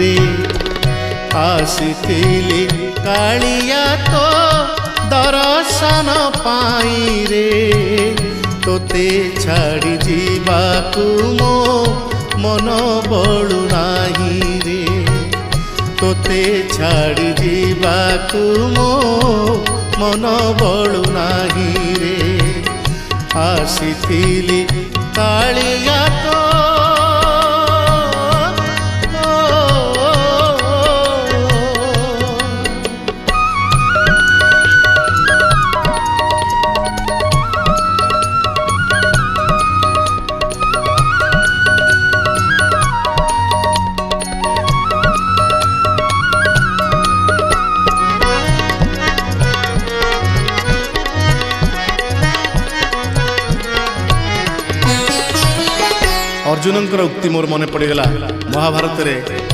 रे आसीथिली कालिया तो दर्शन पाई रे तोते छाड़ी जीवाकू मो मन बळु नाही रे तोते छाड़ी जीवाकू मो मन बळु नाही रे आसीथिली कालिया तो अर्जुन उक्ति मोर मन पड़गला महाभारत रे